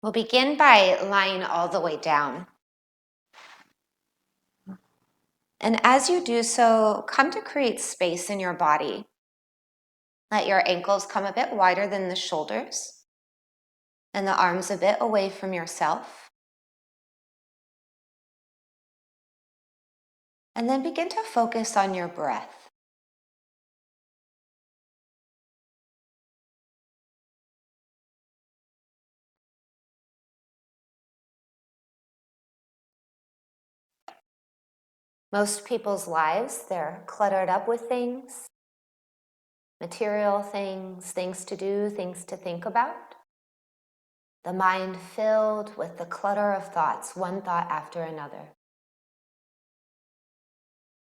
We'll begin by lying all the way down. And as you do so, come to create space in your body. Let your ankles come a bit wider than the shoulders and the arms a bit away from yourself. And then begin to focus on your breath. Most people's lives, they're cluttered up with things, material things, things to do, things to think about. The mind filled with the clutter of thoughts, one thought after another.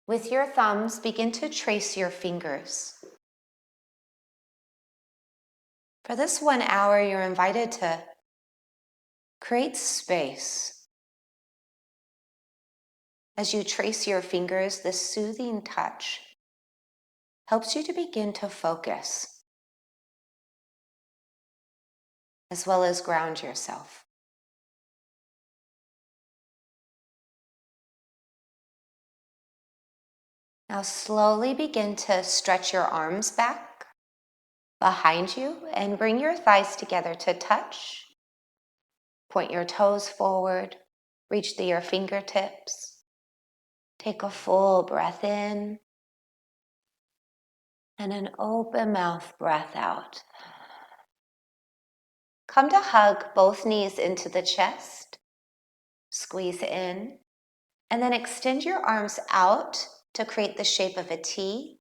With your thumbs, begin to trace your fingers. For this 1 hour, you're invited to create space. As you trace your fingers, this soothing touch helps you to begin to focus, as well as ground yourself. Now slowly begin to stretch your arms back behind you and bring your thighs together to touch. Point your toes forward, reach to your fingertips. Take a full breath in and an open mouth breath out. Come to hug both knees into the chest. Squeeze in and then extend your arms out to create the shape of a T.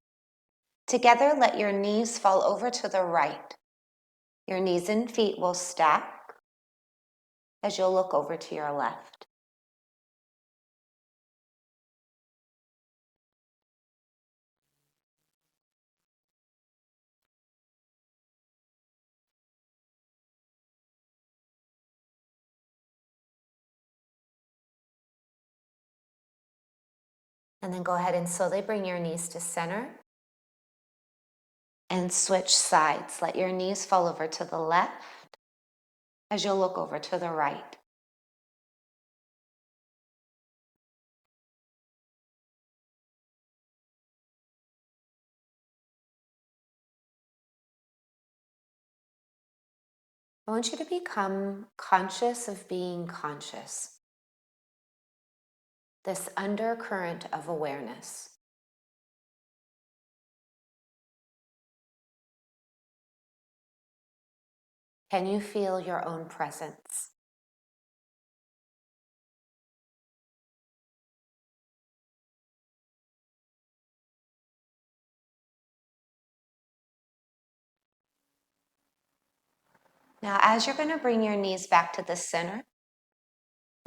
Together, let your knees fall over to the right. Your knees and feet will stack as you'll look over to your left. And then go ahead and slowly bring your knees to center and switch sides. Let your knees fall over to the left as you'll look over to the right. I want you to become conscious of being conscious. This undercurrent of awareness. Can you feel your own presence? Now, as you're going to bring your knees back to the center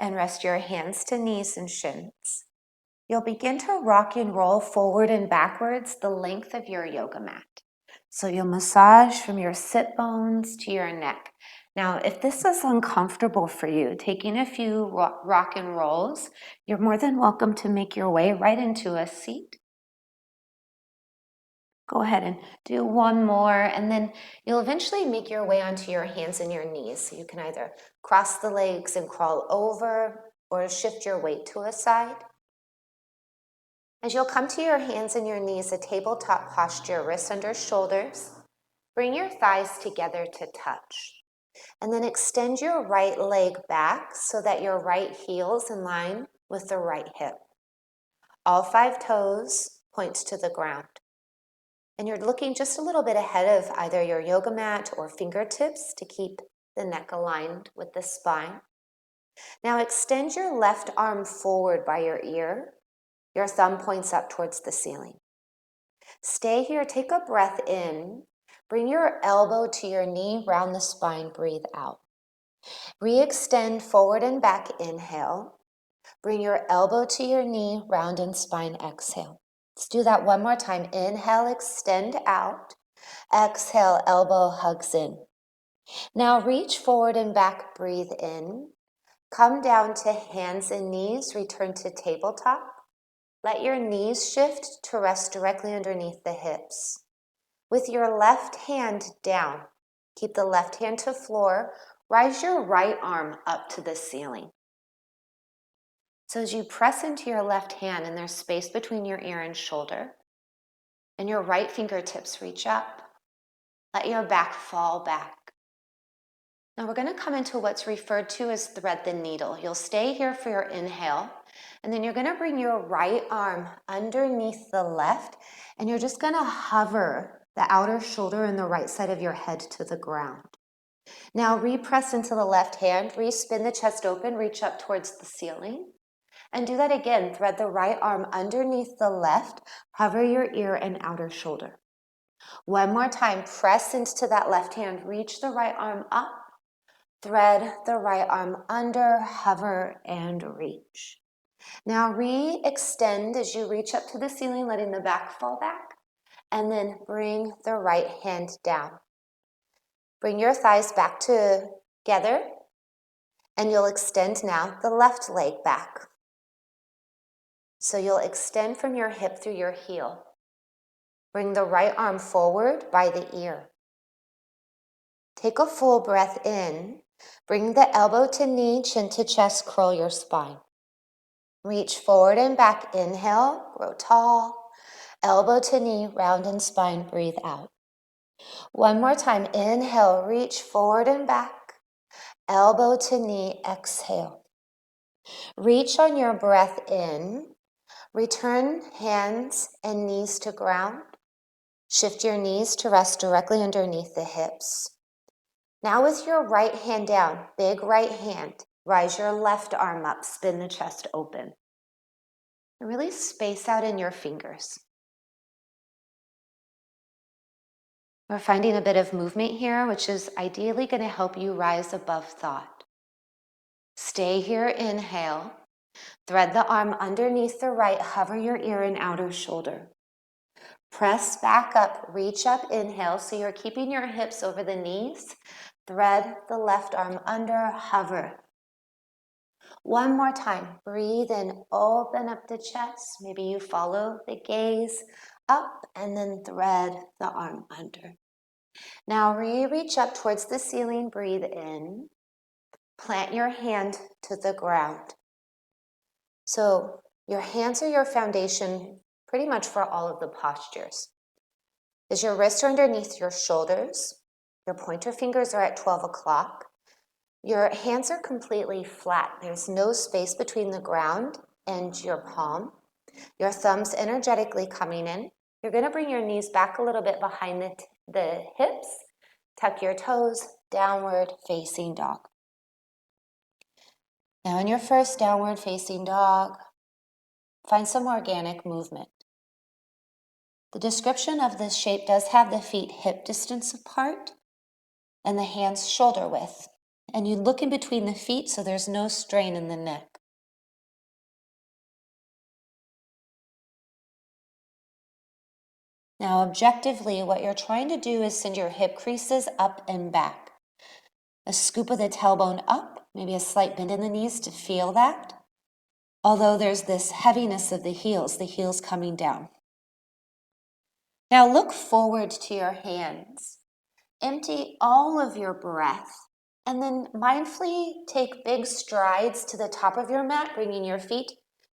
and rest your hands to knees and shins, you'll begin to rock and roll forward and backwards the length of your yoga mat. So you'll massage from your sit bones to your neck. Now, if this is uncomfortable for you, taking a few rock and rolls, you're more than welcome to make your way right into a seat. Go ahead and do one more, and then you'll eventually make your way onto your hands and your knees. So you can either cross the legs and crawl over or shift your weight to a side. As you'll come to your hands and your knees, a tabletop posture, wrists under shoulders. Bring your thighs together to touch. And then extend your right leg back so that your right heel is in line with the right hip. All 5 toes point to the ground. And you're looking just a little bit ahead of either your yoga mat or fingertips to keep the neck aligned with the spine. Now extend your left arm forward by your ear. Your thumb points up towards the ceiling. Stay here, take a breath in. Bring your elbow to your knee, round the spine, breathe out. Re-extend forward and back, inhale. Bring your elbow to your knee, round and spine, exhale. Let's do that one more time. Inhale, extend out. Exhale, elbow hugs in. Now reach forward and back, breathe in. Come down to hands and knees, return to tabletop. Let your knees shift to rest directly underneath the hips. With your left hand down, keep the left hand to floor, rise your right arm up to the ceiling. So as you press into your left hand and there's space between your ear and shoulder, and your right fingertips reach up, let your back fall back. Now we're going to come into what's referred to as thread the needle. You'll stay here for your inhale, and then you're going to bring your right arm underneath the left, and you're just going to hover the outer shoulder and the right side of your head to the ground. Now repress into the left hand, re-spin the chest open, reach up towards the ceiling, and do that again. Thread the right arm underneath the left, hover your ear and outer shoulder. One more time, press into that left hand, reach the right arm up, thread the right arm under, hover, and reach. Now re-extend as you reach up to the ceiling, letting the back fall back, and then bring the right hand down. Bring your thighs back together, and you'll extend now the left leg back. So you'll extend from your hip through your heel. Bring the right arm forward by the ear. Take a full breath in. Bring the elbow to knee, chin to chest, curl your spine. Reach forward and back, inhale, grow tall. Elbow to knee, round in spine, breathe out. One more time, inhale, reach forward and back. Elbow to knee, exhale. Reach on your breath in. Return hands and knees to ground. Shift your knees to rest directly underneath the hips. Now with your right hand down, big right hand, rise your left arm up, spin the chest open. And really space out in your fingers. We're finding a bit of movement here, which is ideally going to help you rise above thought. Stay here, inhale. Thread the arm underneath the right, hover your ear and outer shoulder. Press back up, reach up, inhale, so you're keeping your hips over the knees. Thread the left arm under, hover. One more time, breathe in, open up the chest. Maybe you follow the gaze up and then thread the arm under. Now reach up towards the ceiling, breathe in. Plant your hand to the ground. So your hands are your foundation pretty much for all of the postures. As your wrists are underneath your shoulders, your pointer fingers are at 12 o'clock. Your hands are completely flat. There's no space between the ground and your palm. Your thumbs energetically coming in. You're going to bring your knees back a little bit behind the hips. Tuck your toes, downward facing dog. Now in your first downward facing dog, find some organic movement. The description of this shape does have the feet hip distance apart and the hands shoulder width. And you look in between the feet so there's no strain in the neck. Now objectively, what you're trying to do is send your hip creases up and back. A scoop of the tailbone up, maybe a slight bend in the knees to feel that. Although there's this heaviness of the heels coming down. Now look forward to your hands. Empty all of your breath. And then mindfully take big strides to the top of your mat, bringing your feet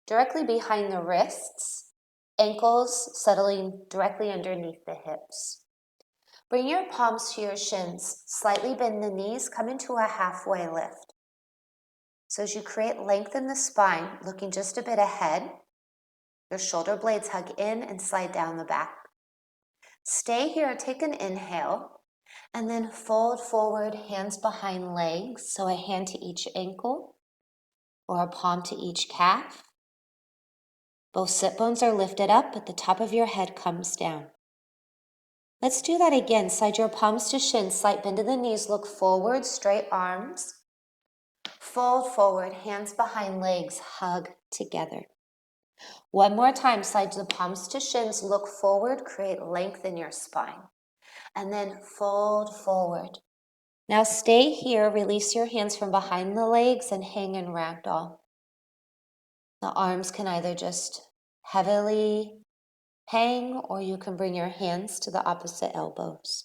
directly behind the wrists, ankles settling directly underneath the hips. Bring your palms to your shins, slightly bend the knees, come into a halfway lift. So as you create length in the spine, looking just a bit ahead, your shoulder blades hug in and slide down the back. Stay here, take an inhale, and then fold forward, hands behind legs, so a hand to each ankle or a palm to each calf. Both sit bones are lifted up, but the top of your head comes down. Let's do that again. Slide your palms to shins, slight bend in the knees, look forward, straight arms. Fold forward, hands behind legs, hug together. One more time, slide the palms to shins, look forward, create length in your spine. And then fold forward. Now stay here, release your hands from behind the legs and hang in ragdoll. The arms can either just heavily hang or you can bring your hands to the opposite elbows.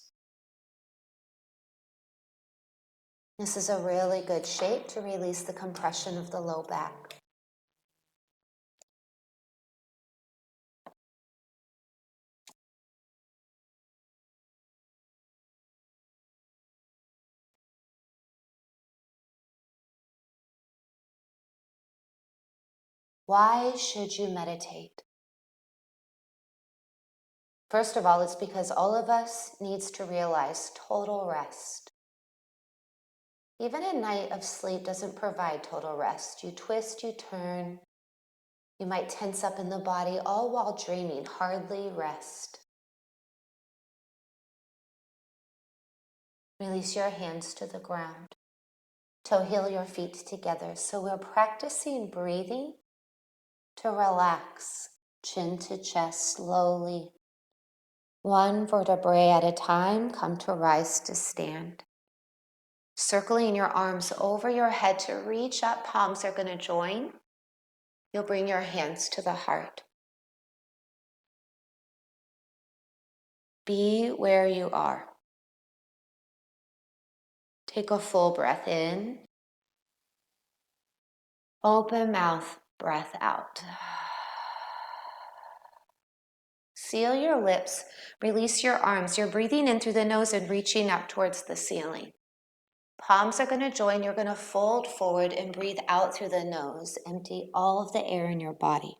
This is a really good shape to release the compression of the low back. Why should you meditate? First of all, it's because all of us needs to realize total rest. Even a night of sleep doesn't provide total rest. You twist, you turn, you might tense up in the body, all while dreaming, hardly rest. Release your hands to the ground. Toe heel your feet together. So we're practicing breathing to relax, chin to chest, slowly. One vertebrae at a time, come to rise to stand. Circling your arms over your head to reach up, palms are going to join. You'll bring your hands to the heart. Be where you are. Take a full breath in. Open mouth, breath out. Seal your lips, release your arms. You're breathing in through the nose and reaching up towards the ceiling. Palms are going to join. You're going to fold forward and breathe out through the nose. Empty all of the air in your body.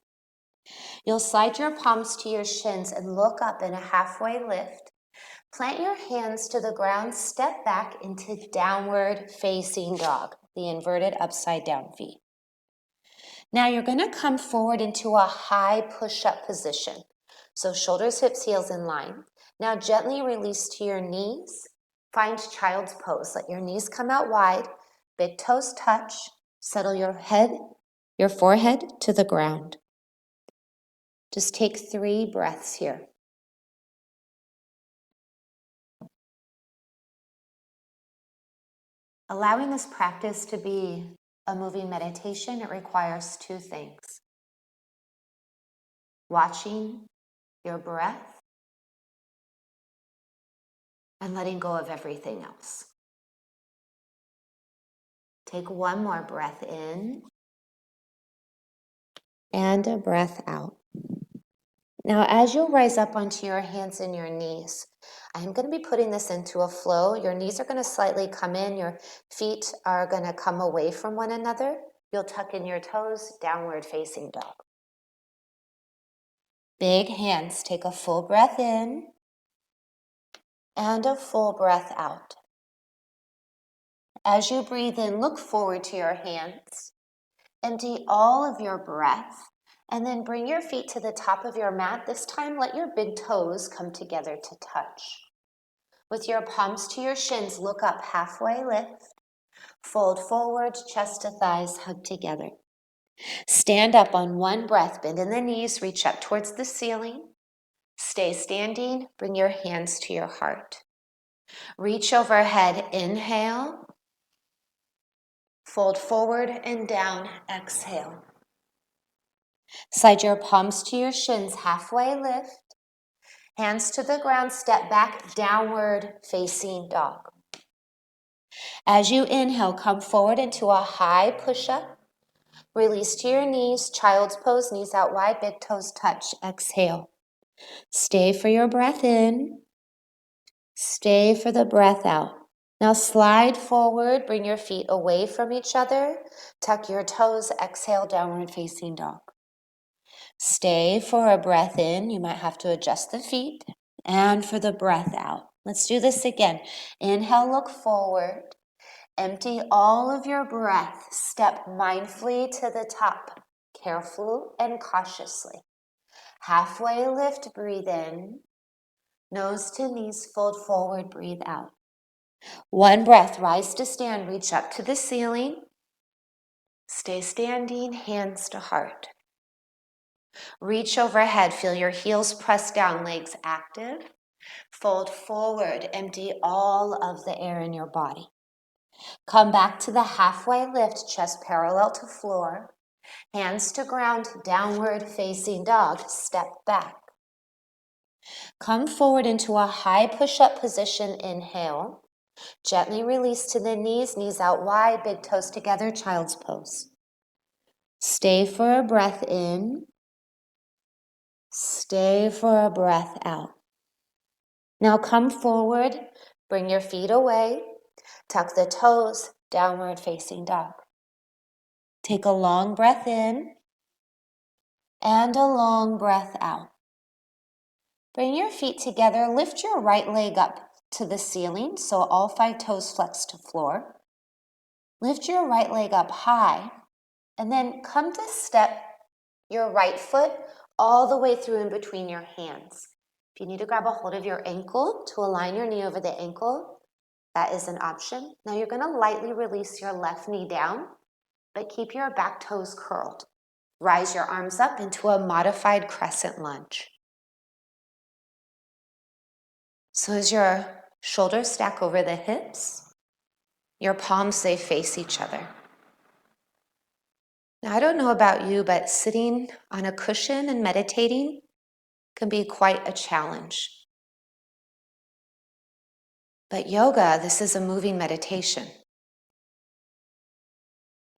You'll slide your palms to your shins and look up in a halfway lift. Plant your hands to the ground. Step back into downward facing dog, the inverted upside down V. Now you're going to come forward into a high push-up position. So shoulders, hips, heels in line. Now gently release to your knees. Find child's pose. Let your knees come out wide. Big toes touch. Settle your head, your forehead to the ground. Just take 3 breaths here. Allowing this practice to be a moving meditation, it requires 2 things. Watching your breath and letting go of everything else. Take 1 more breath in and a breath out. Now, as you rise up onto your hands and your knees, I'm going to be putting this into a flow. Your knees are going to slightly come in. Your feet are going to come away from one another. You'll tuck in your toes, downward facing dog. Big hands, take a full breath in and a full breath out. As you breathe in, look forward to your hands. Empty all of your breath and then bring your feet to the top of your mat. This time, let your big toes come together to touch. With your palms to your shins, look up, halfway lift. Fold forward, chest to thighs, hug together. Stand up on 1 breath, bend in the knees, reach up towards the ceiling. Stay standing, bring your hands to your heart. Reach overhead, inhale. Fold forward and down, exhale. Slide your palms to your shins, halfway lift. Hands to the ground, step back, downward facing dog. As you inhale, come forward into a high push-up. Release to your knees, child's pose, knees out wide, big toes touch. Exhale. Stay for your breath in. Stay for the breath out. Now slide forward, bring your feet away from each other. Tuck your toes, exhale, downward facing dog. Stay for a breath in. You might have to adjust the feet. And for the breath out. Let's do this again. Inhale, look forward. Empty all of your breath. Step mindfully to the top, carefully and cautiously. Halfway lift, breathe in. Nose to knees, fold forward, breathe out. 1 breath, rise to stand, reach up to the ceiling. Stay standing, hands to heart. Reach overhead, feel your heels press down, legs active. Fold forward, empty all of the air in your body. Come back to the halfway lift, chest parallel to floor. Hands to ground, downward facing dog, step back. Come forward into a high push-up position, inhale. Gently release to the knees, knees out wide, big toes together, child's pose. Stay for a breath in. Stay for a breath out. Now come forward, bring your feet away, tuck the toes, downward facing dog. Take a long breath in and a long breath out. Bring your feet together, lift your right leg up to the ceiling so all 5 toes flex to floor. Lift your right leg up high and then come to step your right foot all the way through in between your hands. If you need to grab a hold of your ankle to align your knee over the ankle, that is an option. Now you're going to lightly release your left knee down, but keep your back toes curled. Rise your arms up into a modified crescent lunge. So as your shoulders stack over the hips, your palms, they face each other. Now, I don't know about you, but sitting on a cushion and meditating can be quite a challenge. But yoga, this is a moving meditation.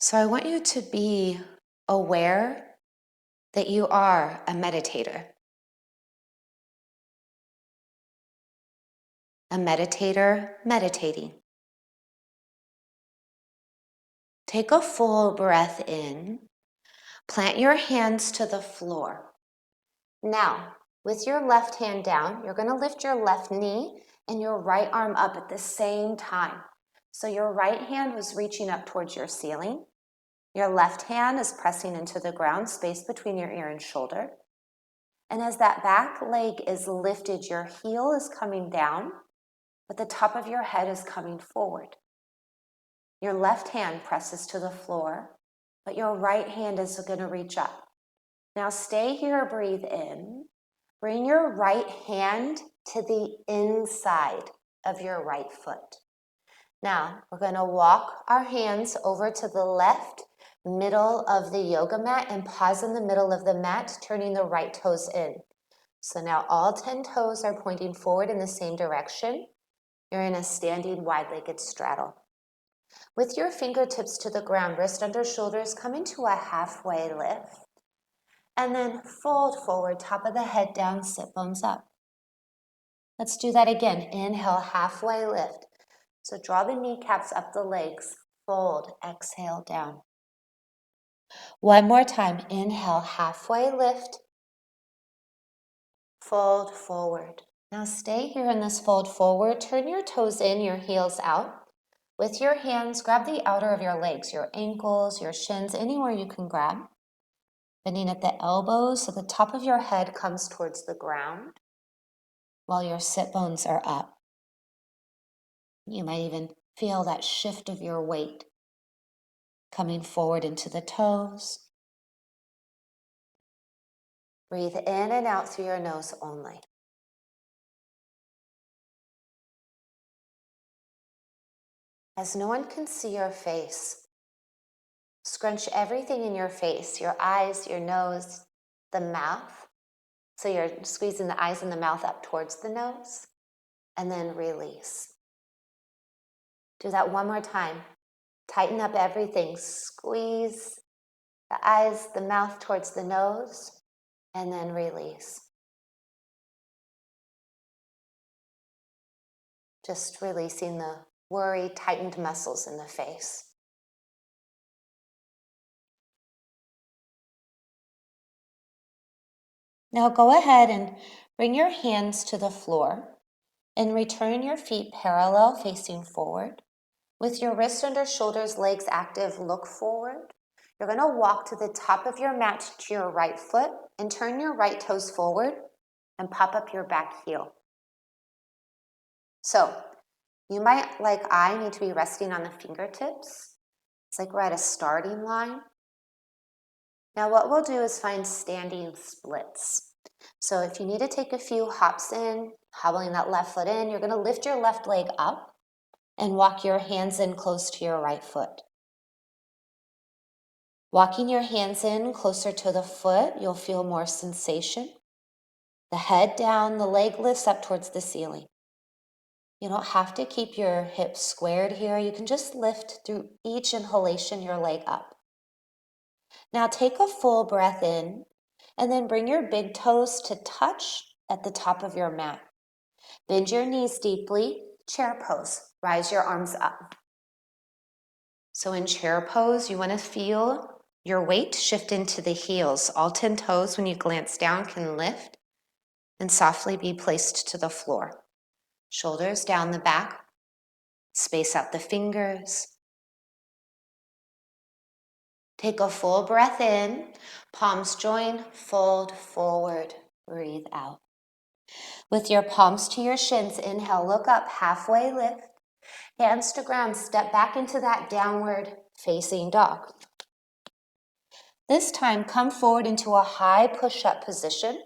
So I want you to be aware that you are a meditator. A meditator meditating. Take a full breath in. Plant your hands to the floor. Now, with your left hand down, you're going to lift your left knee and your right arm up at the same time. So your right hand was reaching up towards your ceiling. Your left hand is pressing into the ground, space between your ear and shoulder. And as that back leg is lifted, your heel is coming down, but the top of your head is coming forward. Your left hand presses to the floor, but your right hand is going to reach up. Now stay here, breathe in. Bring your right hand to the inside of your right foot. Now we're going to walk our hands over to the left middle of the yoga mat and pause in the middle of the mat, turning the right toes in. So now all 10 toes are pointing forward in the same direction. You're in a standing wide-legged straddle. With your fingertips to the ground, wrist under shoulders, come into a halfway lift. And then fold forward, top of the head down, sit bones up. Let's do that again. Inhale, halfway lift. So draw the kneecaps up the legs, fold, exhale down. One more time. Inhale, halfway lift, fold forward. Now stay here in this fold forward. Turn your toes in, your heels out. With your hands, grab the outer of your legs, your ankles, your shins, anywhere you can grab. Bending at the elbows so the top of your head comes towards the ground while your sit bones are up. You might even feel that shift of your weight coming forward into the toes. Breathe in and out through your nose only. As no one can see your face, scrunch everything in your face, your eyes, your nose, the mouth. So you're squeezing the eyes and the mouth up towards the nose, and then release. Do that one more time. Tighten up everything. Squeeze the eyes, the mouth towards the nose, and then release. Just releasing the worry, tightened muscles in the face. Now go ahead and bring your hands to the floor and return your feet parallel facing forward. With your wrists under shoulders, legs active, look forward. You're going to walk to the top of your mat to your right foot and turn your right toes forward and pop up your back heel. So you might, like I, need to be resting on the fingertips. It's like we're at a starting line. Now what we'll do is find standing splits. So if you need to take a few hops in, hobbling that left foot in, you're going to lift your left leg up and walk your hands in close to your right foot. Walking your hands in closer to the foot, you'll feel more sensation. The head down, the leg lifts up towards the ceiling. You don't have to keep your hips squared here. You can just lift through each inhalation your leg up. Now take a full breath in and then bring your big toes to touch at the top of your mat. Bend your knees deeply, chair pose. Rise your arms up. So in chair pose, you want to feel your weight shift into the heels. All 10 toes, when you glance down, can lift and softly be placed to the floor. Shoulders down the back. Space out the fingers. Take a full breath in. Palms join, fold forward. Breathe out. With your palms to your shins, inhale, look up, halfway lift. Hands to ground, step back into that downward facing dog. This time, come forward into a high push-up position.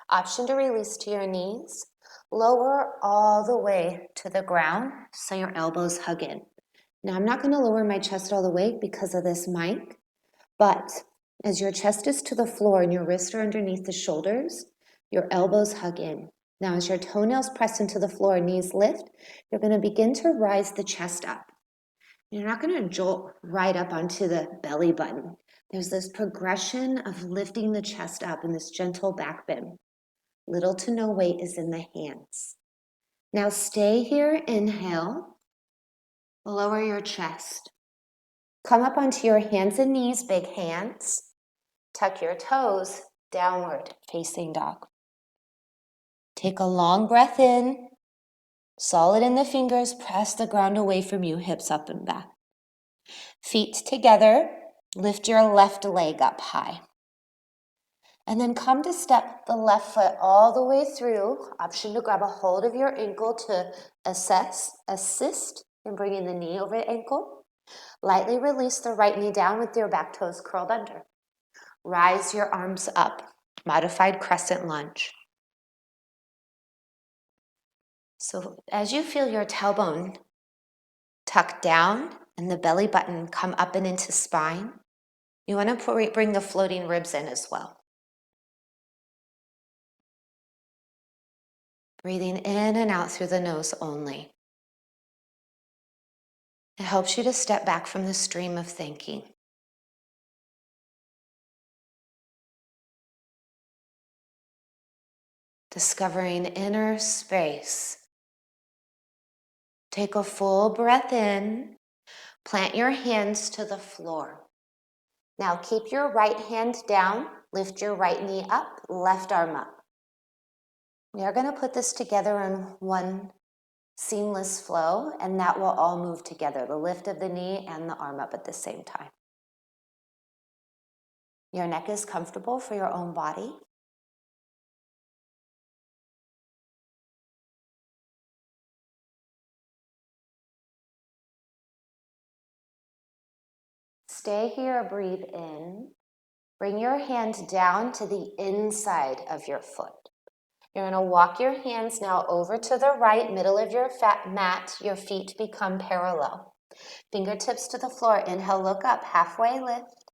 Option to release to your knees. Lower all the way to the ground so your elbows hug in. Now, I'm not going to lower my chest all the way because of this mic, but as your chest is to the floor and your wrists are underneath the shoulders, your elbows hug in. Now, as your toenails press into the floor, knees lift, you're going to begin to rise the chest up. You're not going to jolt right up onto the belly button. There's this progression of lifting the chest up in this gentle back bend. Little to no weight is in the hands. Now stay here, inhale, lower your chest. Come up onto your hands and knees, big hands. Tuck your toes, downward facing dog. Take a long breath in, solid in the fingers, press the ground away from you, hips up and back. Feet together, lift your left leg up high. And then come to step the left foot all the way through. Option to grab a hold of your ankle to assist in bringing the knee over the ankle. Lightly release the right knee down with your back toes curled under. Rise your arms up, modified crescent lunge. So as you feel your tailbone tuck down and the belly button come up and into spine, you want to bring the floating ribs in as well. Breathing in and out through the nose only. It helps you to step back from the stream of thinking. Discovering inner space. Take a full breath in. Plant your hands to the floor. Now keep your right hand down. Lift your right knee up, left arm up. We are going to put this together in one seamless flow, and that will all move together, the lift of the knee and the arm up at the same time. Your neck is comfortable for your own body. Stay here, breathe in. Bring your hand down to the inside of your foot. You're going to walk your hands now over to the right, middle of your mat. Your feet become parallel. Fingertips to the floor. Inhale, look up, halfway lift,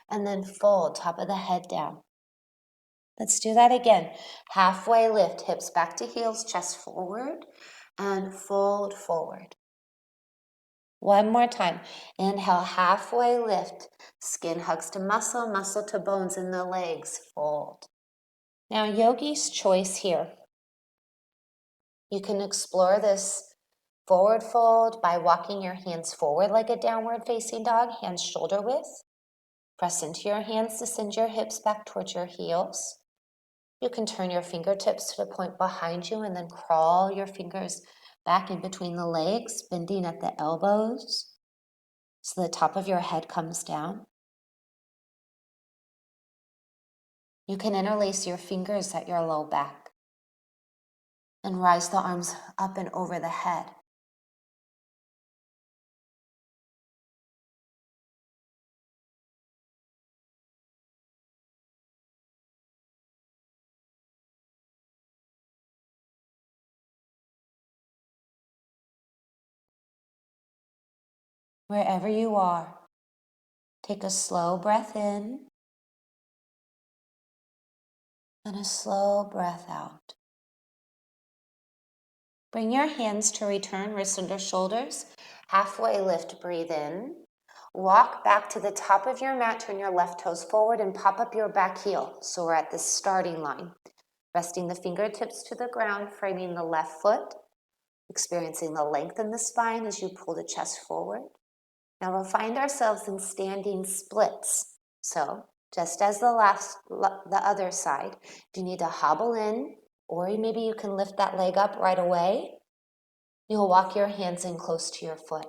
and then fold, top of the head down. Let's do that again. Halfway lift, hips back to heels, chest forward, and fold forward. One more time. Inhale, halfway lift. Skin hugs to muscle, muscle to bones in the legs. Fold. Now, yogi's choice here. You can explore this forward fold by walking your hands forward like a downward facing dog, hands shoulder width. Press into your hands to send your hips back towards your heels. You can turn your fingertips to the point behind you and then crawl your fingers back in between the legs, bending at the elbows so the top of your head comes down. You can interlace your fingers at your low back and rise the arms up and over the head. Wherever you are, take a slow breath in and a slow breath out. Bring your hands to return, wrists under shoulders. Halfway lift, breathe in. Walk back to the top of your mat, turn your left toes forward and pop up your back heel. So we're at the starting line. Resting the fingertips to the ground, framing the left foot, experiencing the length in the spine as you pull the chest forward. Now we'll find ourselves in standing splits. So just as the other side, if you need to hobble in, or maybe you can lift that leg up right away, you'll walk your hands in close to your foot.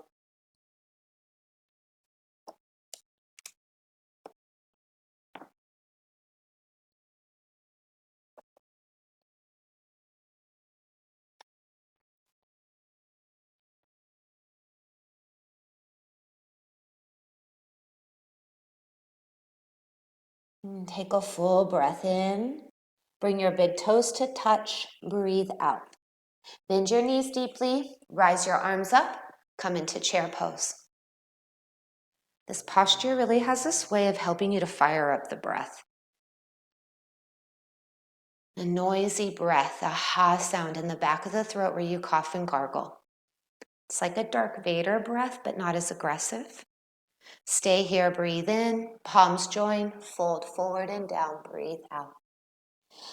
And take a full breath in. Bring your big toes to touch. Breathe out. Bend your knees deeply. Rise your arms up. Come into chair pose. This posture really has this way of helping you to fire up the breath. A noisy breath, a ha sound in the back of the throat where you cough and gargle. It's like a Darth Vader breath, but not as aggressive. Stay here, breathe in, palms join, fold forward and down, breathe out.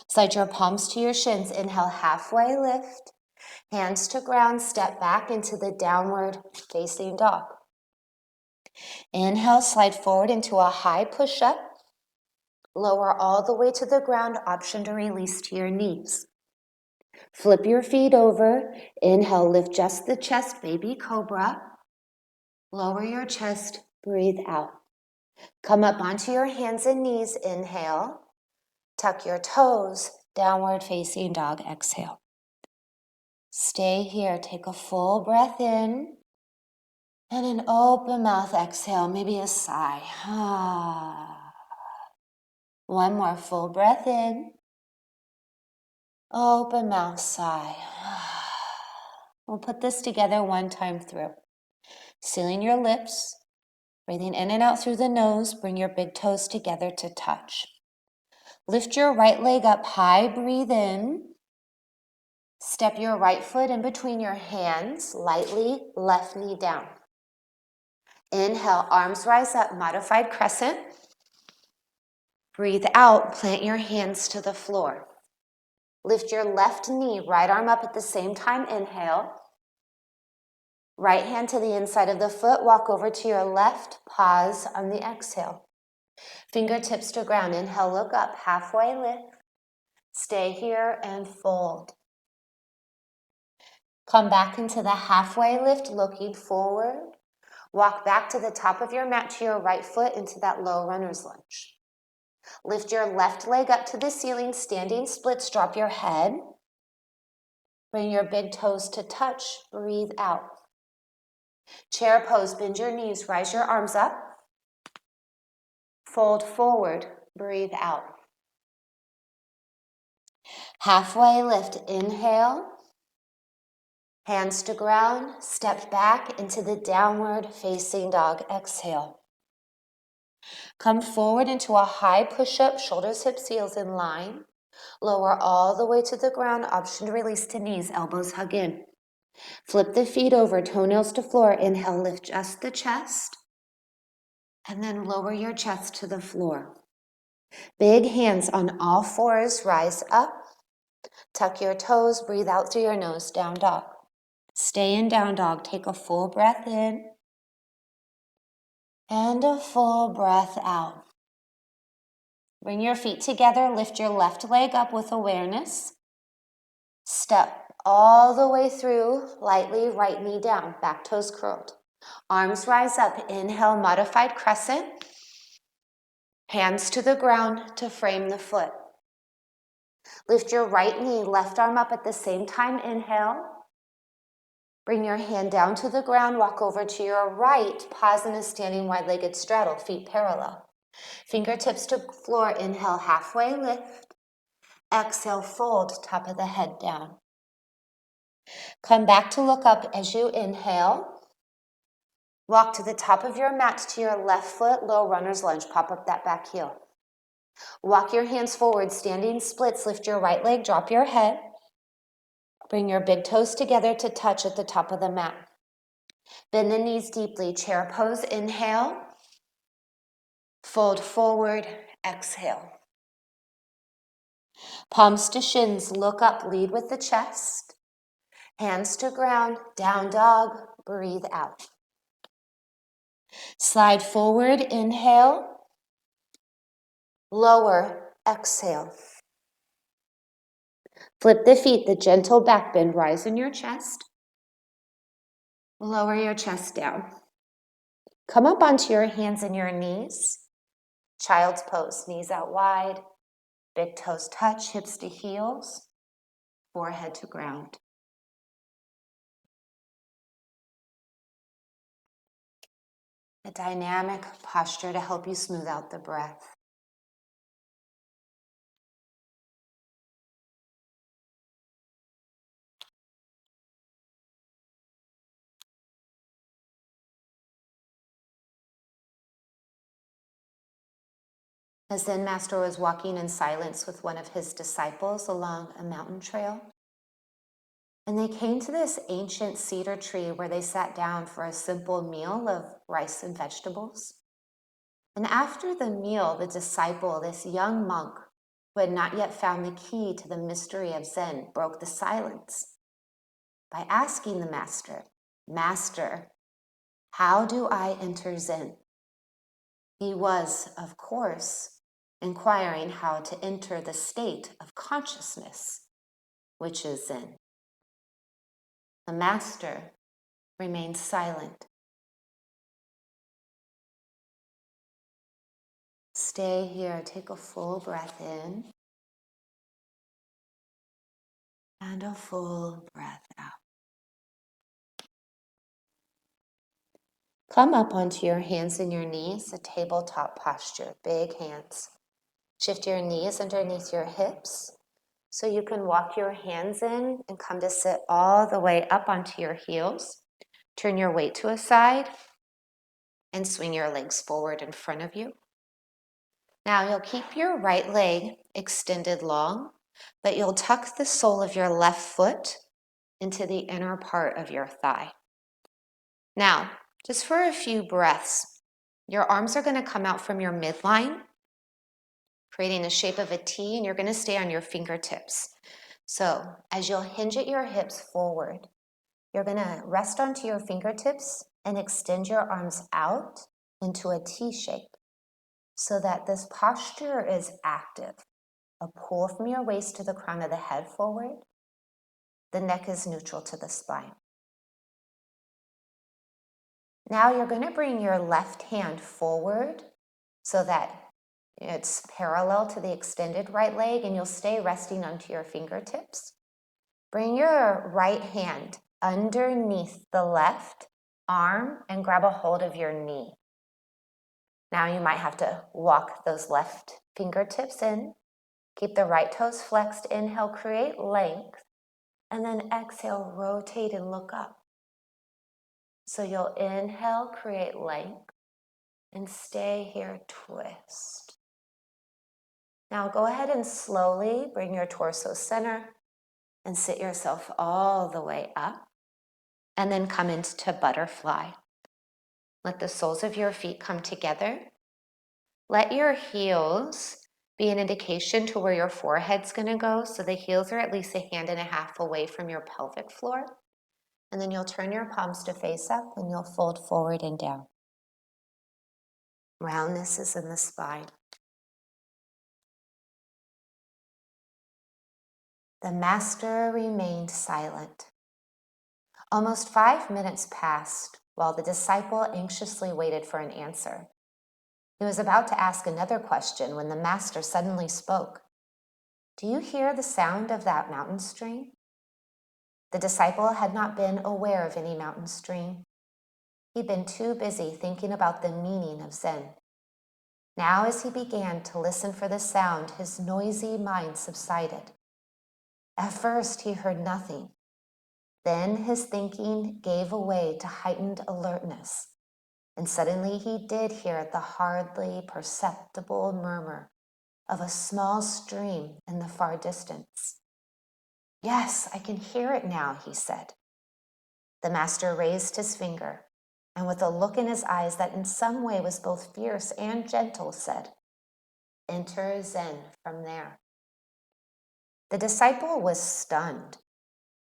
Slide your palms to your shins, inhale, halfway lift, hands to ground, step back into the downward facing dog. Inhale, slide forward into a high push-up, lower all the way to the ground, option to release to your knees. Flip your feet over, inhale, lift just the chest, baby cobra. Lower your chest, breathe out. Come up onto your hands and knees, inhale. Tuck your toes, downward facing dog, exhale. Stay here, take a full breath in. And an open mouth exhale, maybe a sigh. One more full breath in. Open mouth, sigh. We'll put this together one time through. Sealing your lips, breathing in and out through the nose, bring your big toes together to touch. Lift your right leg up high, breathe in. Step your right foot in between your hands, lightly, left knee down. Inhale, arms rise up, modified crescent. Breathe out, plant your hands to the floor. Lift your left knee, right arm up at the same time, inhale. Right hand to the inside of the foot, walk over to your left, pause on the exhale. Fingertips to ground, inhale, look up, halfway lift. Stay here and fold. Come back into the halfway lift, looking forward. Walk back to the top of your mat to your right foot into that low runner's lunge. Lift your left leg up to the ceiling, standing splits, drop your head. Bring your big toes to touch, breathe out. Chair pose, bend your knees, rise your arms up. Fold forward, breathe out. Halfway lift, inhale. Hands to ground, step back into the downward facing dog, exhale. Come forward into a high push-up, shoulders, hips, heels in line. Lower all the way to the ground, option to release to knees, elbows hug in. Flip the feet over, toenails to floor. Inhale, lift just the chest. And then lower your chest to the floor. Big hands on all fours, rise up. Tuck your toes, breathe out through your nose, down dog. Stay in down dog, take a full breath in. And a full breath out. Bring your feet together, lift your left leg up with awareness. Step all the way through, lightly, right knee down, back toes curled. Arms rise up, inhale, modified crescent. Hands to the ground to frame the foot. Lift your right knee, left arm up at the same time, inhale. Bring your hand down to the ground, walk over to your right, pause in a standing wide-legged straddle, feet parallel. Fingertips to floor, inhale, halfway lift. Exhale, fold, top of the head down. Come back to look up as you inhale. Walk to the top of your mat to your left foot, low runner's lunge, pop up that back heel. Walk your hands forward, standing splits, lift your right leg, drop your head. Bring your big toes together to touch at the top of the mat. Bend the knees deeply. Chair pose, inhale. Fold forward, exhale. Palms to shins, look up, lead with the chest. Hands to ground, down dog, breathe out. Slide forward, inhale. Lower, exhale. Flip the feet, the gentle back bend, rise in your chest. Lower your chest down. Come up onto your hands and your knees. Child's pose, knees out wide, big toes touch, hips to heels, forehead to ground. A dynamic posture to help you smooth out the breath. A Zen master was walking in silence with one of his disciples along a mountain trail. And they came to this ancient cedar tree where they sat down for a simple meal of rice and vegetables. And after the meal, the disciple, this young monk who had not yet found the key to the mystery of Zen, broke the silence by asking the master, "Master, how do I enter Zen?" He was, of course, inquiring how to enter the state of consciousness, which is Zen. The master remained silent. Stay here, take a full breath in and a full breath out. Come up onto your hands and your knees, a tabletop posture, big hands. Shift your knees underneath your hips so you can walk your hands in and come to sit all the way up onto your heels. Turn your weight to a side and swing your legs forward in front of you. Now you'll keep your right leg extended long, but you'll tuck the sole of your left foot into the inner part of your thigh. Now, just for a few breaths, your arms are going to come out from your midline, creating the shape of a T, and you're going to stay on your fingertips. So as you'll hinge at your hips forward, you're going to rest onto your fingertips and extend your arms out into a T shape so that this posture is active. A pull from your waist to the crown of the head forward. The neck is neutral to the spine. Now you're going to bring your left hand forward so that it's parallel to the extended right leg, and you'll stay resting onto your fingertips. Bring your right hand underneath the left arm and grab a hold of your knee. Now you might have to walk those left fingertips in. Keep the right toes flexed. Inhale, create length. And then exhale, rotate and look up. So you'll inhale, create length, and stay here, twist. Now go ahead and slowly bring your torso center and sit yourself all the way up. And then come into butterfly. Let the soles of your feet come together. Let your heels be an indication to where your forehead's going to go. So the heels are at least a hand and a half away from your pelvic floor. And then you'll turn your palms to face up and you'll fold forward and down. Roundness is in the spine. The master remained silent. Almost 5 minutes passed while the disciple anxiously waited for an answer. He was about to ask another question when the master suddenly spoke. "Do you hear the sound of that mountain stream?" The disciple had not been aware of any mountain stream. He'd been too busy thinking about the meaning of Zen. Now, as he began to listen for the sound, his noisy mind subsided. At first, he heard nothing. Then his thinking gave way to heightened alertness, and suddenly he did hear the hardly perceptible murmur of a small stream in the far distance. Yes, I can hear it now, he said. The master raised his finger, and with a look in his eyes that in some way was both fierce and gentle, said, "Enter Zen from there." The disciple was stunned.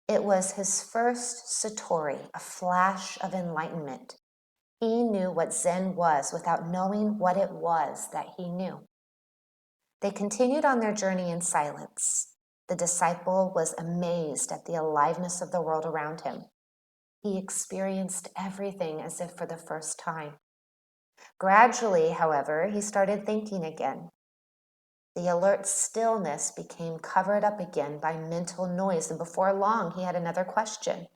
It was his first satori, a flash of enlightenment. He knew what Zen was without knowing what it was that he knew. They continued on their journey in silence. The disciple was amazed at the aliveness of the world around him. He experienced everything as if for the first time. Gradually, however, he started thinking again. The alert stillness became covered up again by mental noise, and before long he had another question.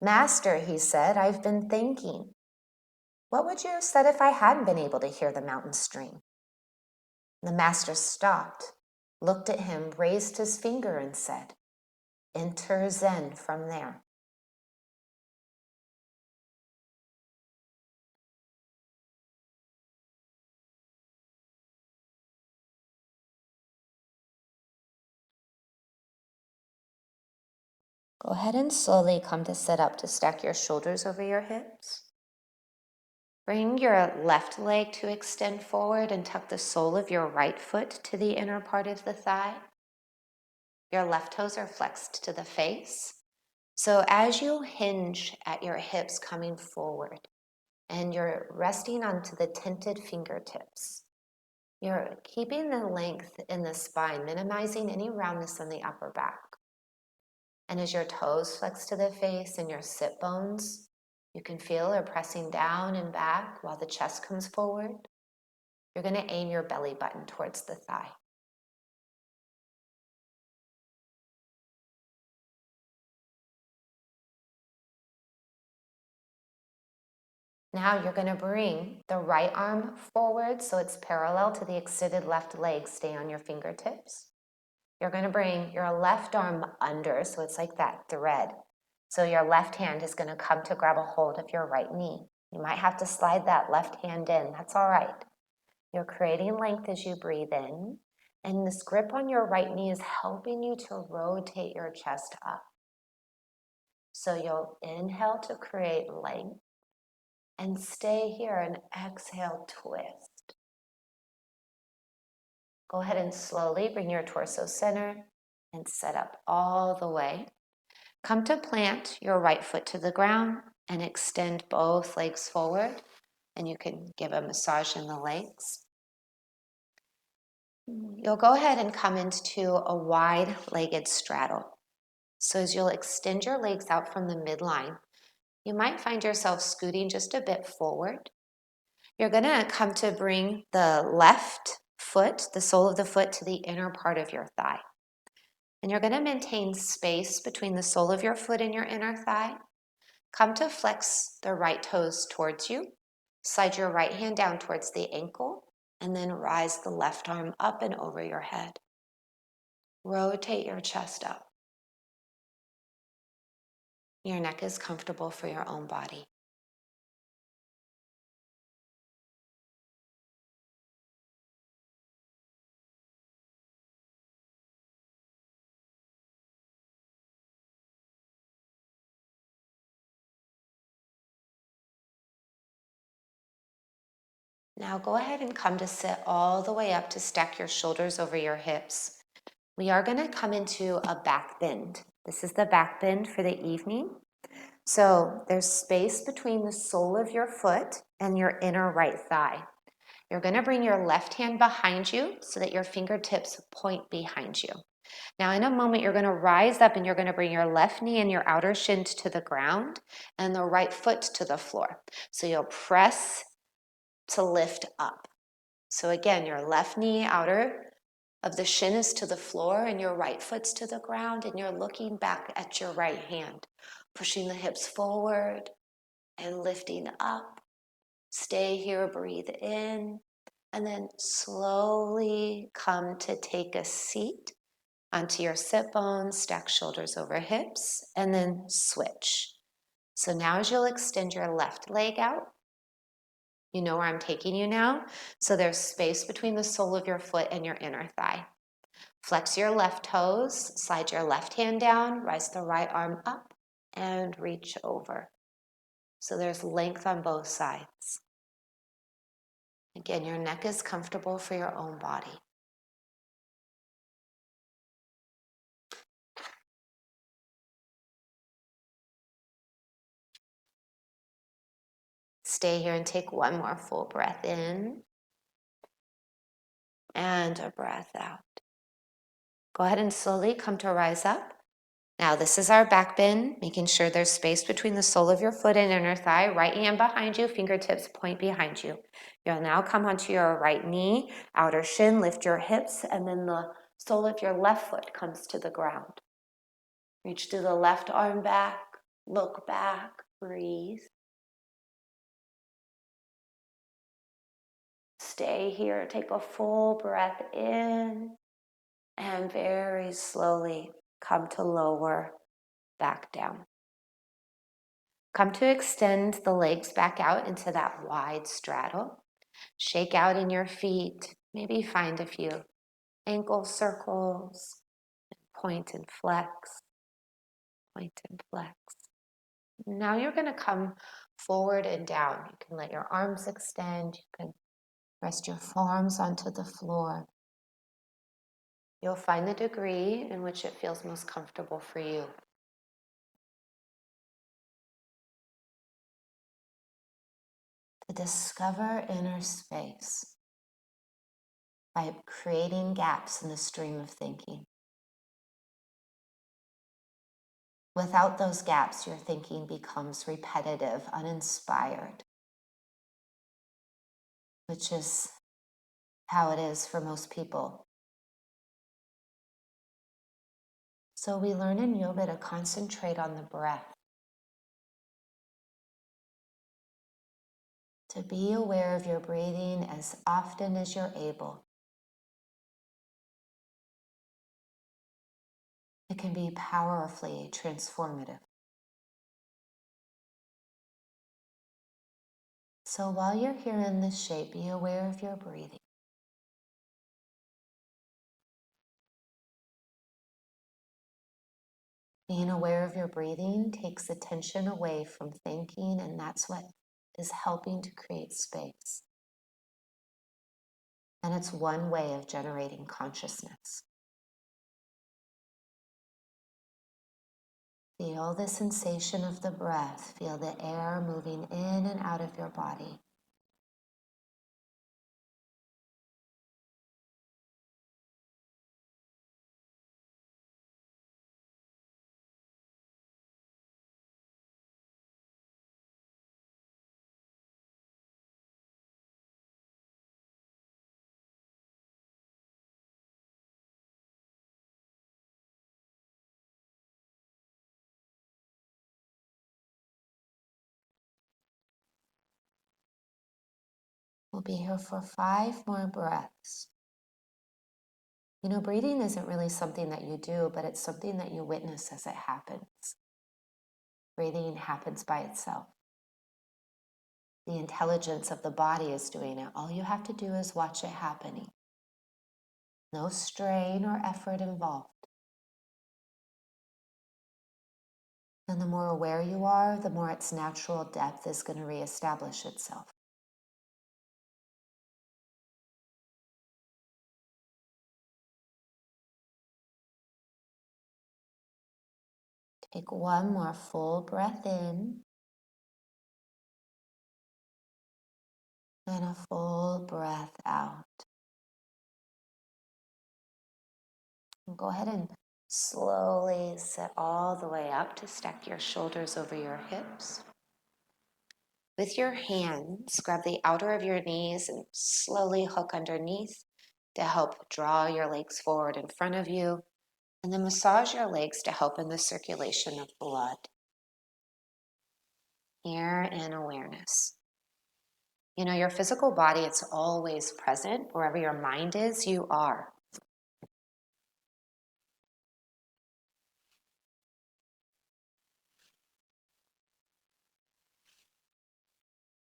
"Master," he said, "I've been thinking. What would you have said if I hadn't been able to hear the mountain stream?" The master stopped, looked at him, raised his finger, and said, "Enter Zen from there." Go ahead and slowly come to sit up to stack your shoulders over your hips. Bring your left leg to extend forward and tuck the sole of your right foot to the inner part of the thigh. Your left toes are flexed to the face. So as you hinge at your hips coming forward and you're resting onto the tented fingertips, you're keeping the length in the spine, minimizing any roundness on the upper back. And as your toes flex to the face and your sit bones, you can feel are pressing down and back while the chest comes forward. You're going to aim your belly button towards the thigh. Now you're going to bring the right arm forward so it's parallel to the extended left leg. Stay on your fingertips. You're going to bring your left arm under so it's like that thread. So your left hand is going to come to grab a hold of your right knee. You might have to slide that left hand in. That's all right. You're creating length as you breathe in, and this grip on your right knee is helping you to rotate your chest up. So you'll inhale to create length and stay here and exhale, twist. Go ahead and slowly bring your torso center and set up all the way. Come to plant your right foot to the ground and extend both legs forward, and you can give a massage in the legs. You'll go ahead and come into a wide-legged straddle. So as you'll extend your legs out from the midline, you might find yourself scooting just a bit forward. You're going to come to bring the left foot, the sole of the foot, to the inner part of your thigh. And you're going to maintain space between the sole of your foot and your inner thigh. Come to flex the right toes towards you. Slide your right hand down towards the ankle, and then rise the left arm up and over your head. Rotate your chest up. Your neck is comfortable for your own body. Now go ahead and come to sit all the way up to stack your shoulders over your hips. We are going to come into a back bend. This is the back bend for the evening. So there's space between the sole of your foot and your inner right thigh. You're going to bring your left hand behind you so that your fingertips point behind you. Now in a moment, you're going to rise up and you're going to bring your left knee and your outer shin to the ground and the right foot to the floor. So you'll press to lift up. So again, your left knee outer of the shin is to the floor and your right foot's to the ground, and you're looking back at your right hand, pushing the hips forward and lifting up. Stay here, breathe in, and then slowly come to take a seat onto your sit bones, stack shoulders over hips, and then switch. So now as you'll extend your left leg out, you know where I'm taking you now. So there's space between the sole of your foot and your inner thigh. Flex your left toes, slide your left hand down, rise the right arm up, and reach over. So there's length on both sides. Again, your neck is comfortable for your own body. Stay here and take one more full breath in and a breath out. Go ahead and slowly come to rise up. Now this is our back bend, making sure there's space between the sole of your foot and inner thigh. Right hand behind you, fingertips point behind you. You'll now come onto your right knee, outer shin, lift your hips, and then the sole of your left foot comes to the ground. Reach through the left arm back, look back, breathe. Stay here, take a full breath in, and very slowly come to lower back down. Come to extend the legs back out into that wide straddle. Shake out in your feet. Maybe find a few ankle circles. Point and flex. Point and flex. Now you're going to come forward and down. You can let your arms extend. You can rest your forearms onto the floor. You'll find the degree in which it feels most comfortable for you. To discover inner space by creating gaps in the stream of thinking. Without those gaps, your thinking becomes repetitive, uninspired, which is how it is for most people. So we learn in yoga to concentrate on the breath, to be aware of your breathing as often as you're able. It can be powerfully transformative. So while you're here in this shape, be aware of your breathing. Being aware of your breathing takes attention away from thinking, and that's what is helping to create space. And it's one way of generating consciousness. Feel the sensation of the breath. Feel the air moving in and out of your body. We'll be here for 5 more breaths. You know, breathing isn't really something that you do, but it's something that you witness as it happens. Breathing happens by itself. The intelligence of the body is doing it. All you have to do is watch it happening. No strain or effort involved. And the more aware you are, the more its natural depth is going to reestablish itself. Take one more full breath in and a full breath out. And go ahead and slowly sit all the way up to stack your shoulders over your hips. With your hands, grab the outer of your knees and slowly hook underneath to help draw your legs forward in front of you. And then massage your legs to help in the circulation of blood. Here in awareness. You know, your physical body, it's always present. Wherever your mind is, you are.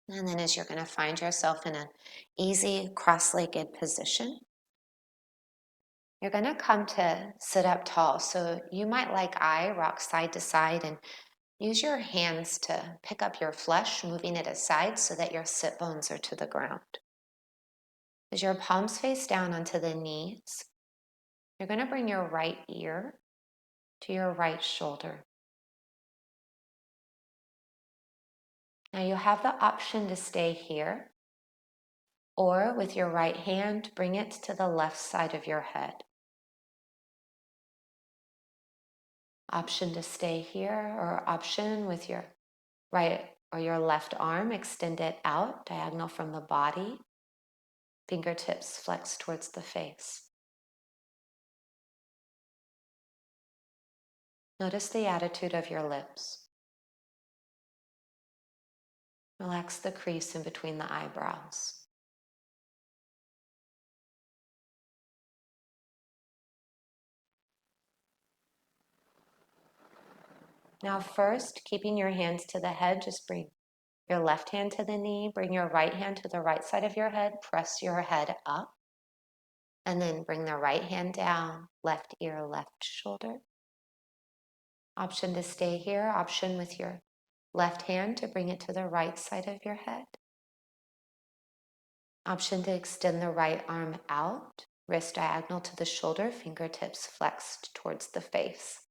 And then as you're going to find yourself in an easy cross-legged position, You're going to come to sit up tall. So you might, like I, rock side to side and use your hands to pick up your flesh, moving it aside so that your sit bones are to the ground. As your palms face down onto the knees, you're going to bring your right ear to your right shoulder. Now you have the option to stay here, or with your right hand, bring it to the left side of your head. Option to stay here, or option with your right or your left arm, extend it out, diagonal from the body, fingertips flex towards the face. Notice the attitude of your lips. Relax the crease in between the eyebrows. Now first, keeping your hands to the head, just bring your left hand to the knee, bring your right hand to the right side of your head, press your head up, and then bring the right hand down, left ear, left shoulder. Option to stay here, option with your left hand to bring it to the right side of your head. Option to extend the right arm out, wrist diagonal to the shoulder, fingertips flexed towards the face.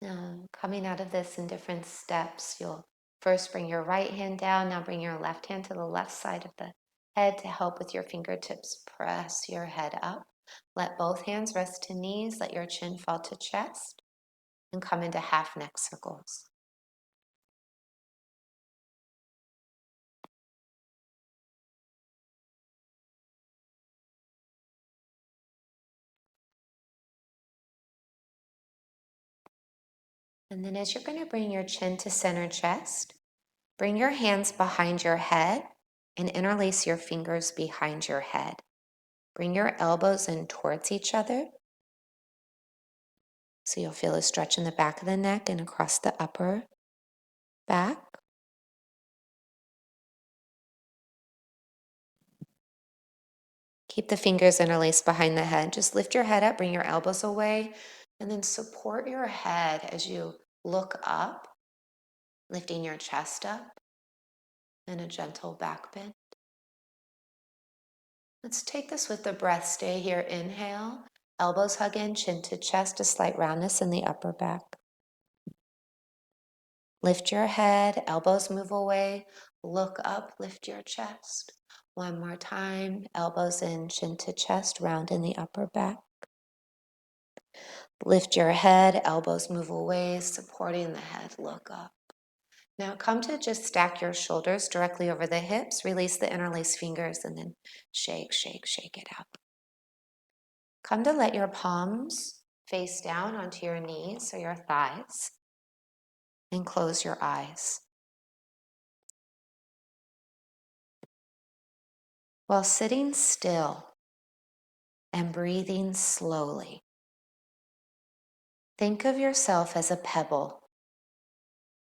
Now, coming out of this in different steps, you'll first bring your right hand down, now bring your left hand to the left side of the head to help with your fingertips. Press your head up. Let both hands rest to knees, let your chin fall to chest, and come into half neck circles. And then as you're going to bring your chin to center chest, bring your hands behind your head and interlace your fingers behind your head. Bring your elbows in towards each other. So you'll feel a stretch in the back of the neck and across the upper back. Keep the fingers interlaced behind the head. Just lift your head up, bring your elbows away, and then support your head as you look up, lifting your chest up and a gentle back bend. Let's take this with the breath. Stay here. Inhale, elbows hug in, chin to chest, a slight roundness in the upper back. Lift your head, elbows move away, look up, lift your chest. One more time, elbows in, chin to chest, round in the upper back. Lift your head, elbows move away, supporting the head, look up. Now come to just stack your shoulders directly over the hips, release the interlaced fingers, and then shake, shake, shake it out. Come to let your palms face down onto your knees or your thighs, and close your eyes. While sitting still and breathing slowly, think of yourself as a pebble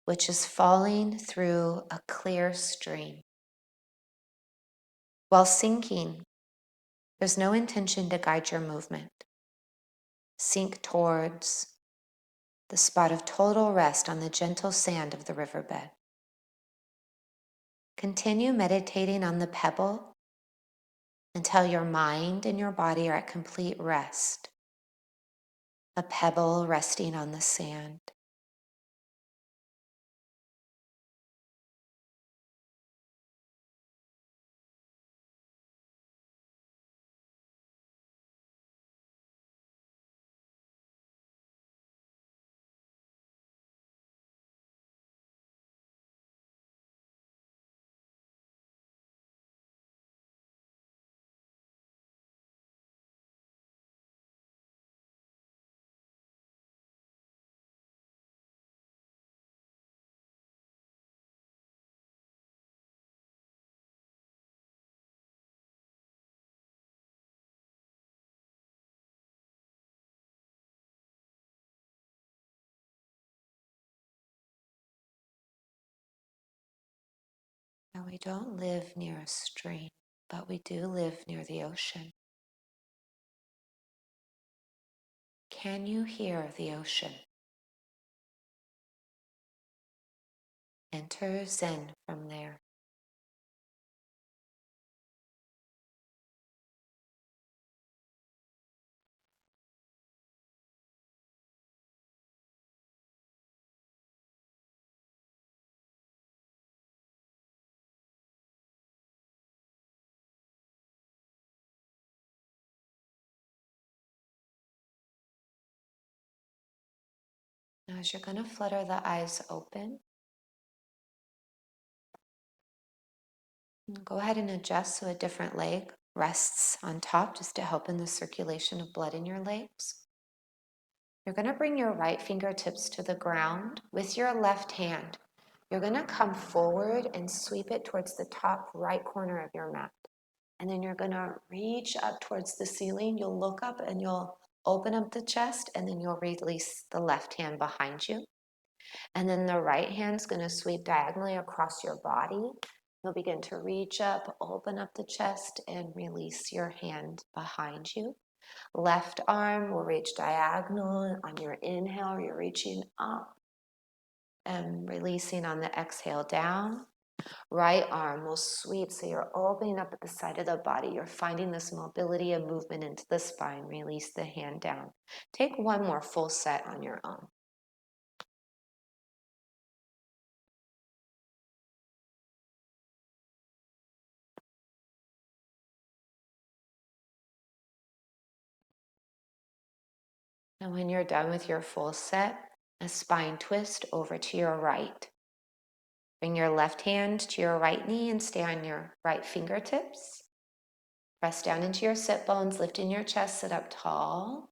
which is falling through a clear stream. While sinking, there's no intention to guide your movement. Sink towards the spot of total rest on the gentle sand of the riverbed. Continue meditating on the pebble until your mind and your body are at complete rest. A pebble resting on the sand. Now, we don't live near a stream, but we do live near the ocean. Can you hear the ocean? Enter Zen from there. Now, as you're going to flutter the eyes open, go ahead and adjust so a different leg rests on top just to help in the circulation of blood in your legs. You're going to bring your right fingertips to the ground with your left hand. You're going to come forward and sweep it towards the top right corner of your mat. And then you're going to reach up towards the ceiling. You'll look up and you'll open up the chest, and then you'll release the left hand behind you. And then the right hand's going to sweep diagonally across your body. You'll begin to reach up, open up the chest, and release your hand behind you. Left arm will reach diagonal on your inhale. You're reaching up and releasing on the exhale down. Right arm will sweep, so you're opening up at the side of the body. You're finding this mobility and movement into the spine. Release the hand down. Take one more full set on your own. And when you're done with your full set, a spine twist over to your right. Bring your left hand to your right knee and stay on your right fingertips. Press down into your sit bones, lift in your chest, sit up tall.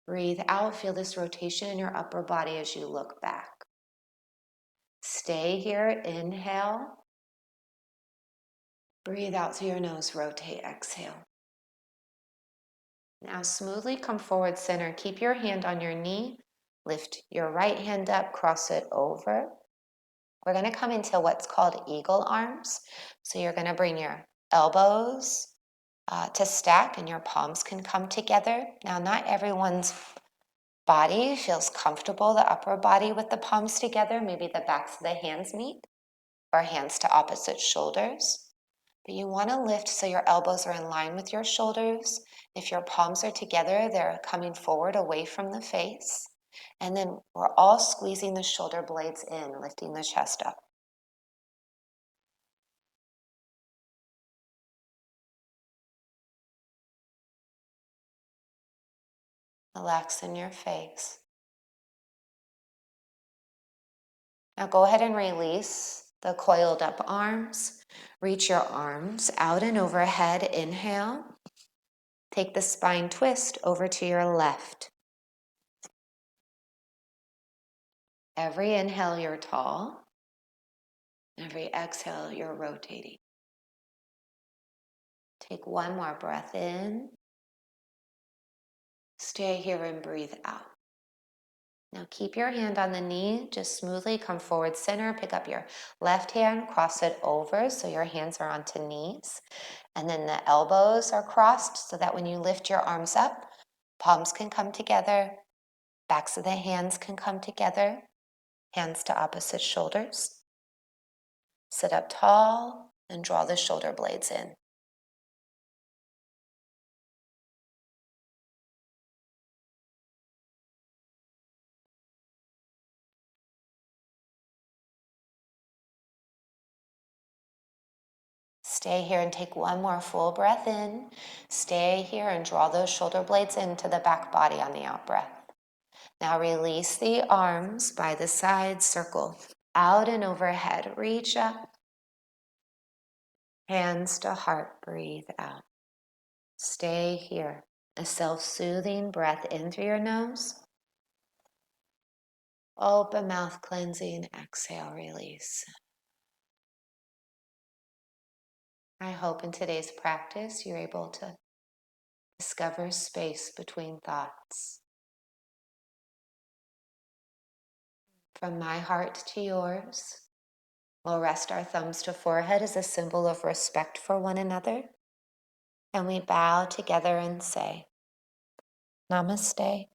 Breathe out, feel this rotation in your upper body as you look back. Stay here, inhale. Breathe out through your nose, rotate, exhale. Now smoothly come forward center. Keep your hand on your knee. Lift your right hand up, cross it over. We're going to come into what's called eagle arms. So you're going to bring your elbows to stack and your palms can come together. Now, not everyone's body feels comfortable, the upper body with the palms together. Maybe the backs of the hands meet or hands to opposite shoulders. But you want to lift so your elbows are in line with your shoulders. If your palms are together, they're coming forward away from the face. And then we're all squeezing the shoulder blades in, lifting the chest up. Relax in your face. Now go ahead and release the coiled up arms. Reach your arms out and overhead. Inhale. Take the spine twist over to your left. Every inhale, you're tall. Every exhale, you're rotating. Take one more breath in. Stay here and breathe out. Now keep your hand on the knee. Just smoothly come forward center. Pick up your left hand, cross it over so your hands are onto knees. And then the elbows are crossed so that when you lift your arms up, palms can come together, backs of the hands can come together, hands to opposite shoulders. Sit up tall and draw the shoulder blades in. Stay here and take one more full breath in. Stay here and draw those shoulder blades into the back body on the out breath. Now release the arms by the side, circle out and overhead. Reach up. Hands to heart, breathe out. Stay here. A self-soothing breath in through your nose. Open mouth, cleansing, exhale, release. I hope in today's practice you're able to discover space between thoughts. From my heart to yours, We'll rest our thumbs to forehead as a symbol of respect for one another. And we bow together and say, Namaste.